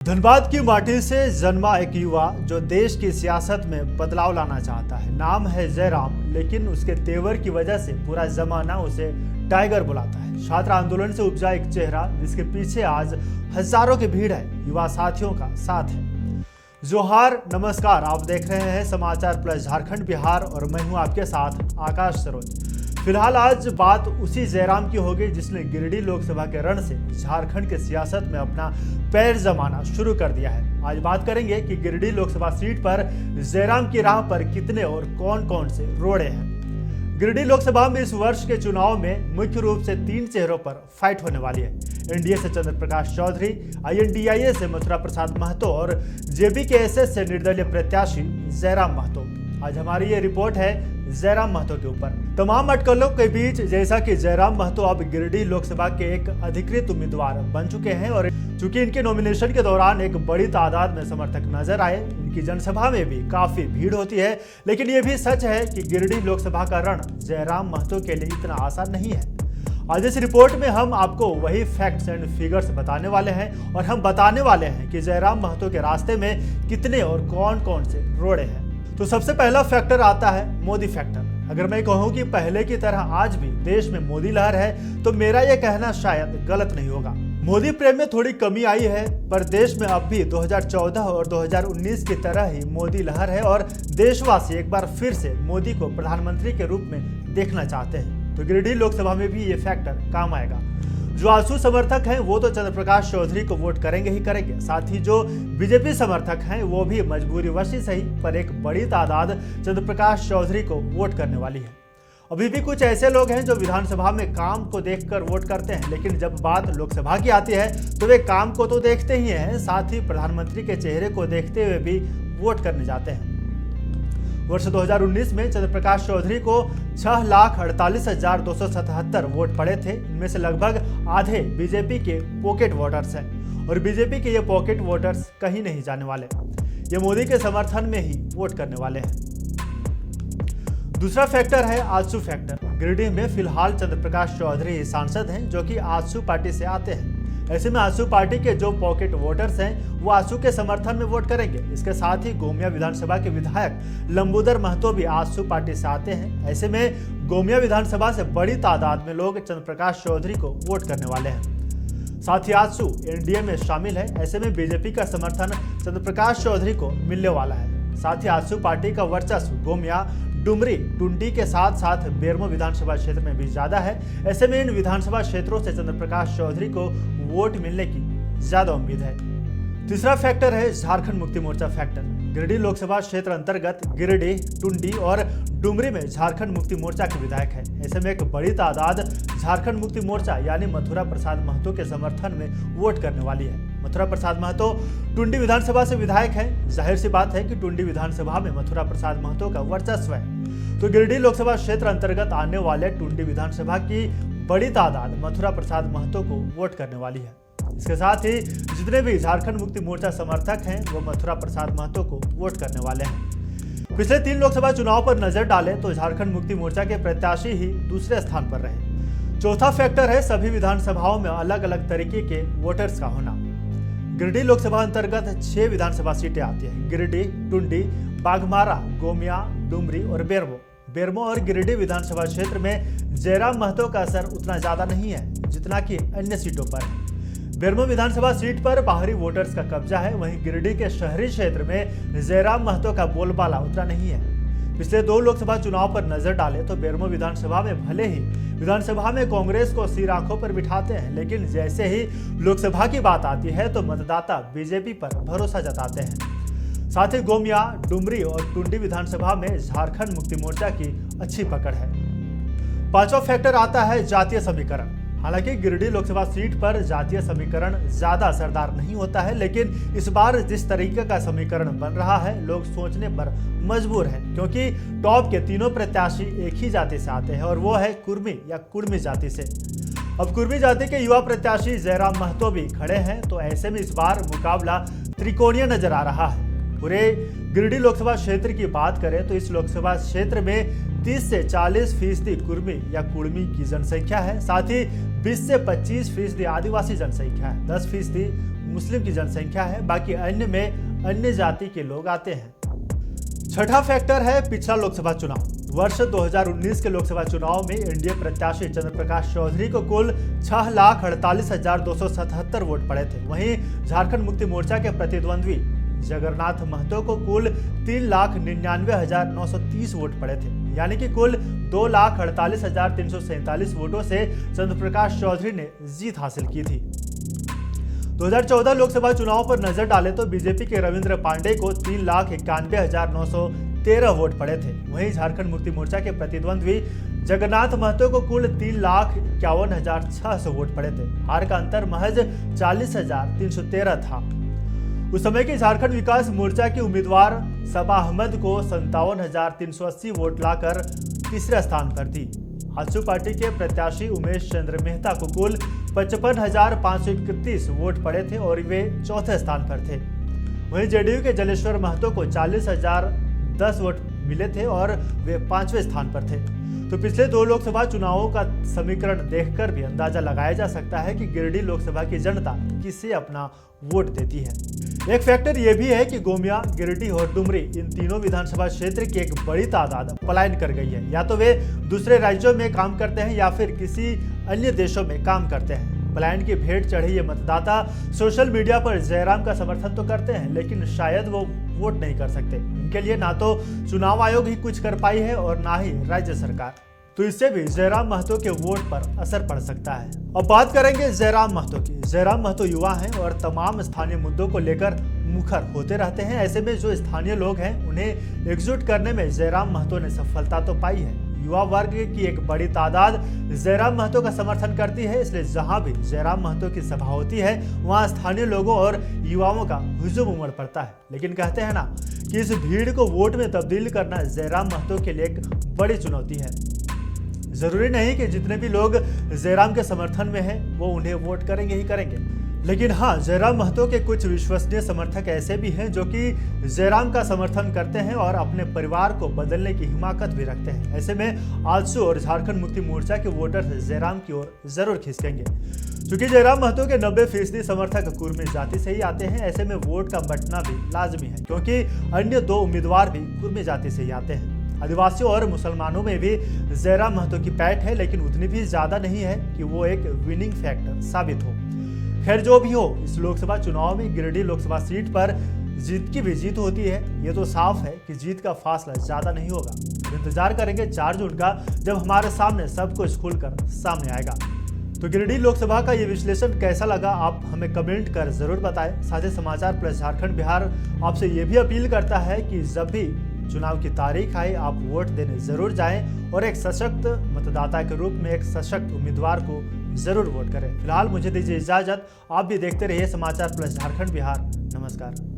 धनबाद की माटी से जन्मा एक युवा जो देश की सियासत में बदलाव लाना चाहता है। नाम है जयराम, लेकिन उसके तेवर की वजह से पूरा जमाना उसे टाइगर बुलाता है। छात्र आंदोलन से उपजा एक चेहरा जिसके पीछे आज हजारों की भीड़ है, युवा साथियों का साथ है। जोहार, नमस्कार, आप देख रहे हैं समाचार प्लस झारखंड बिहार और मैं हूं आपके साथ आकाश सरोज। फिलहाल आज बात उसी जयराम की होगी जिसने गिरिडीह लोकसभा के रण से झारखंड के सियासत में अपना पैर जमाना शुरू कर दिया है। आज बात करेंगे कि गिरिडीह लोकसभा सीट पर जयराम की राह पर कितने और कौन कौन से रोड़े हैं। गिरिडीह लोकसभा में इस वर्ष के चुनाव में मुख्य रूप से 3 चेहरों पर फाइट होने वाली है। एनडीए से चंद्र प्रकाश चौधरी, INDIA से मथुरा प्रसाद महतो और JBKSS से निर्दलीय प्रत्याशी जयराम महतो। आज हमारी ये रिपोर्ट है जयराम महतो के ऊपर। तमाम अटकलों के बीच जैसा कि जयराम महतो अब गिरिडीह लोकसभा के एक अधिकृत उम्मीदवार बन चुके हैं और चूंकि इनके नॉमिनेशन के दौरान एक बड़ी तादाद में समर्थक नजर आए, इनकी जनसभा में भी काफी भीड़ होती है। लेकिन ये भी सच है कि गिरिडीह लोकसभा का रण जयराम महतो के लिए इतना आसान नहीं है। आज इस रिपोर्ट में हम आपको वही फैक्ट्स एंड फिगर्स बताने वाले हैं और हम बताने वाले हैं कि जयराम महतो के रास्ते में कितने और कौन कौन से रोड़े हैं। तो सबसे पहला फैक्टर आता है मोदी फैक्टर। अगर मैं कहूं कि पहले की तरह आज भी देश में मोदी लहर है तो मेरा यह कहना शायद गलत नहीं होगा। मोदी प्रेम में थोड़ी कमी आई है, पर देश में अब भी 2014 और 2019 की तरह ही मोदी लहर है और देशवासी एक बार फिर से मोदी को प्रधानमंत्री के रूप में देखना चाहते हैं। तो गिरिडीह लोकसभा में भी ये फैक्टर काम आएगा। जो आंसू समर्थक हैं वो तो चंद्र प्रकाश चौधरी को वोट करेंगे ही करेंगे, साथ ही जो बीजेपी समर्थक हैं वो भी मजबूरीवश ही सही पर एक बड़ी तादाद चंद्र प्रकाश चौधरी को वोट करने वाली है। अभी भी कुछ ऐसे लोग हैं जो विधानसभा में काम को देखकर वोट करते हैं, लेकिन जब बात लोकसभा की आती है तो वे काम को तो देखते ही हैं, साथ ही प्रधानमंत्री के चेहरे को देखते हुए भी वोट करने जाते हैं। वर्ष 2019 में चंद्र प्रकाश चौधरी को 6,48,277 वोट पड़े थे। इनमें से लगभग आधे बीजेपी के पॉकेट वोटर्स हैं और बीजेपी के ये पॉकेट वोटर्स कहीं नहीं जाने वाले, ये मोदी के समर्थन में ही वोट करने वाले हैं। दूसरा फैक्टर है आजसू फैक्टर। गिरिडीह में फिलहाल चंद्र प्रकाश चौधरी ही सांसद हैं जो कि आजसू पार्टी से आते हैं। ऐसे में आजसू पार्टी के जो पॉकेट वोटर्स हैं वो आजसू के समर्थन में वोट करेंगे। इसके साथ ही गोमिया विधानसभा के विधायक लंबोदर महतो भी आजसू पार्टी से आते हैं। ऐसे में गोमिया विधानसभा से बड़ी तादाद में लोग चंद्र प्रकाश चौधरी को वोट करने वाले हैं। साथ ही आजसू एनडीए में शामिल है। ऐसे में बीजेपी का समर्थन चंद्र प्रकाश चौधरी को मिलने वाला है। साथ ही आजसू पार्टी का वर्चस्व गोमिया, डुमरी, टुंडी के साथ साथ बेरमो विधानसभा क्षेत्र में भी ज्यादा है। ऐसे में इन विधानसभा क्षेत्रों से चंद्र प्रकाश चौधरी को वोट मिलने की ज्यादा उम्मीद है। तीसरा फैक्टर है झारखंड मुक्ति मोर्चा फैक्टर। गिरिडीह लोकसभा क्षेत्र अंतर्गत गिरिडीह, टुंडी और डुमरी में झारखंड मुक्ति मोर्चा के विधायक है। ऐसे में एक बड़ी तादाद झारखंड मुक्ति मोर्चा यानी मथुरा प्रसाद महतो के समर्थन में वोट करने वाली है। मथुरा प्रसाद महतो टुंडी विधानसभा से विधायक हैं। जाहिर सी बात है कि टुंडी विधानसभा में मथुरा प्रसाद महतो का वर्चस्व है, तो गिरिडीह लोकसभा क्षेत्र अंतर्गत आने वाले टुंडी विधानसभा की बड़ी तादाद मथुरा प्रसाद महतो को वोट करने वाली है। इसके साथ ही जितने भी झारखंड मुक्ति मोर्चा समर्थक हैं वो मथुरा प्रसाद महतो को वोट करने वाले हैं। पिछले 3 लोकसभा चुनाव पर नजर डालें तो झारखंड मुक्ति मोर्चा के प्रत्याशी ही दूसरे स्थान पर रहे। चौथा फैक्टर है सभी विधानसभाओं में अलग अलग तरीके के वोटर्स का होना। गिरिडीह लोकसभा अंतर्गत 6 विधानसभा सीटें आती हैं। गिरिडीह, टुंडी, बाघमारा, गोमिया, डुमरी और बेरमो और गिरिडीह विधानसभा क्षेत्र में जयराम महतो का असर उतना ज्यादा नहीं है जितना कि अन्य सीटों पर है। बेरमो विधानसभा सीट पर बाहरी वोटर्स का कब्जा है, वहीं गिरिडीह के शहरी क्षेत्र में जयराम महतो का बोलबाला उतना नहीं है। पिछले 2 लोकसभा चुनाव पर नजर डालें तो बेरमो विधानसभा में भले ही विधानसभा में कांग्रेस को सिर आंखों पर बिठाते हैं, लेकिन जैसे ही लोकसभा की बात आती है तो मतदाता बीजेपी पर भरोसा जताते हैं। साथ ही गोमिया, डुमरी और टुंडी विधानसभा में झारखंड मुक्ति मोर्चा की अच्छी पकड़ है। पांचवा फैक्टर आता है जातीय समीकरण। हालांकि गिरिडीह लोकसभा सीट पर जातीय समीकरण ज्यादा असरदार नहीं होता है, लेकिन इस बार जिस तरीके का समीकरण बन रहा है लोग सोचने पर मजबूर हैं, क्योंकि टॉप के तीनों प्रत्याशी एक ही जाति से आते हैं और वो है कुर्मी या कुर्मी जाति से। अब कुर्मी जाति के युवा प्रत्याशी जयराम महतो भी खड़े हैं, तो ऐसे में इस बार मुकाबला त्रिकोणीय नजर आ रहा है। पूरे गिरिडीह लोकसभा क्षेत्र की बात करें तो इस लोकसभा क्षेत्र में 30 से 40% कुर्मी या कुर्मी की जनसंख्या है। साथ ही 20 से 25% आदिवासी जनसंख्या है, 10% मुस्लिम की जनसंख्या है, बाकी अन्य में अन्य जाति के लोग आते हैं। छठा फैक्टर है पिछला लोकसभा चुनाव। वर्ष 2019 के लोकसभा चुनाव में एनडीए प्रत्याशी चंद्रप्रकाश चौधरी को कुल 6,48,277 वोट पड़े थे। वहीं झारखंड मुक्ति मोर्चा के प्रतिद्वंद्वी जगन्नाथ महतो को कुल 3,99,930 वोट पड़े थे, यानी कि कुल 2,48,347 वोटों से चंद्रप्रकाश चौधरी ने जीत हासिल की थी। 2014 लोकसभा चुनाव पर नजर डालें तो बीजेपी के रविंद्र पांडे को 3,91,913 वोट पड़े थे। वहीं झारखंड मुक्ति मोर्चा के प्रतिद्वंद्वी जगन्नाथ महतो को कुल 3,51,600 वोट पड़े थे। हार का अंतर महज 40,313 था। उस समय की झारखंड विकास मोर्चा की उम्मीदवार सबा अहमद को 57,380 वोट लाकर तीसरे स्थान पर थी। आजसू पार्टी के प्रत्याशी उमेश चंद्र मेहता को कुल 55,531 वोट पड़े थे और वे चौथे स्थान पर थे। वहीं जेडीयू के जलेश्वर महतो को 40,010 वोट मिले थे और वे 5वें स्थान पर थे। तो पिछले 2 लोकसभा चुनावों का समीकरण देखकर भी अंदाजा लगाया जा सकता है कि गिरिडीह लोकसभा की जनता किसे अपना वोट देती है। एक फैक्टर यह भी है कि गोमिया, गिरिडीह और डुमरी इन तीनों विधानसभा क्षेत्र की एक बड़ी तादाद पलायन कर गई है। या तो वे दूसरे राज्यों में काम करते हैं या फिर किसी अन्य देशों में काम करते हैं। पलायन की भेंट चढ़े ये मतदाता सोशल मीडिया पर जयराम का समर्थन तो करते हैं, लेकिन शायद वो वोट नहीं कर सकते। इनके लिए ना तो चुनाव आयोग ही कुछ कर पाई है और ना ही राज्य सरकार। तो इससे भी जयराम महतो के वोट पर असर पड़ सकता है। अब बात करेंगे जयराम महतो की। जयराम महतो युवा हैं और तमाम स्थानीय मुद्दों को लेकर मुखर होते रहते हैं। ऐसे में जो स्थानीय लोग हैं उन्हें एकजुट करने में जयराम महतो ने सफलता तो पाई है। युवा वर्ग की एक बड़ी तादाद जयराम महतो का समर्थन करती है, इसलिए जहां भी जयराम महतो की सभा होती है वहां स्थानीय लोगों और युवाओं का हुजूम उमड़ पड़ता है। लेकिन कहते हैं ना कि इस भीड़ को वोट में तब्दील करना जयराम महतो के लिए एक बड़ी चुनौती है। जरूरी नहीं कि जितने भी लोग जयराम के समर्थन में हैं वो उन्हें वोट करेंगे ही करेंगे, लेकिन हाँ, जयराम महतो के कुछ विश्वसनीय समर्थक ऐसे भी हैं जो कि जयराम का समर्थन करते हैं और अपने परिवार को बदलने की हिमाकत भी रखते हैं। ऐसे में आजसू और झारखंड मुक्ति मोर्चा के वोटर्स जयराम की ओर जरूर खिसकेंगे। क्योंकि जयराम महतो के 90% समर्थक कुर्मी जाति से ही आते हैं। ऐसे में वोट का बंटना भी लाजमी है, क्योंकि अन्य 2 उम्मीदवार भी कुर्मी जाति से ही आते हैं। आदिवासियों और मुसलमानों में भी जयराम महतो की पैठ है, लेकिन उतनी भी ज्यादा नहीं है कि वो एक विनिंग फैक्टर साबित हो। खैर, जो भी हो, इस लोकसभा चुनाव में गिरिडीह लोकसभा सीट पर जीत की भी जीत होती है। ये तो साफ है कि जीत का फासला ज्यादा नहीं होगा। इंतजार करेंगे 4 जून का, जब हमारे सामने सब कुछ खुलकर सामने आएगा। तो गिरिडीह लोकसभा का ये विश्लेषण कैसा लगा, आप हमें कमेंट कर जरूर बताएं। साथ ही समाचार प्लस झारखंड बिहार आपसे ये भी अपील करता है कि जब भी चुनाव की तारीख आए आप वोट देने जरूर जाएं और एक सशक्त मतदाता के रूप में एक सशक्त उम्मीदवार को जरूर वोट करें। फिलहाल मुझे दीजिए इजाजत। आप भी देखते रहिए समाचार प्लस झारखंड बिहार। नमस्कार।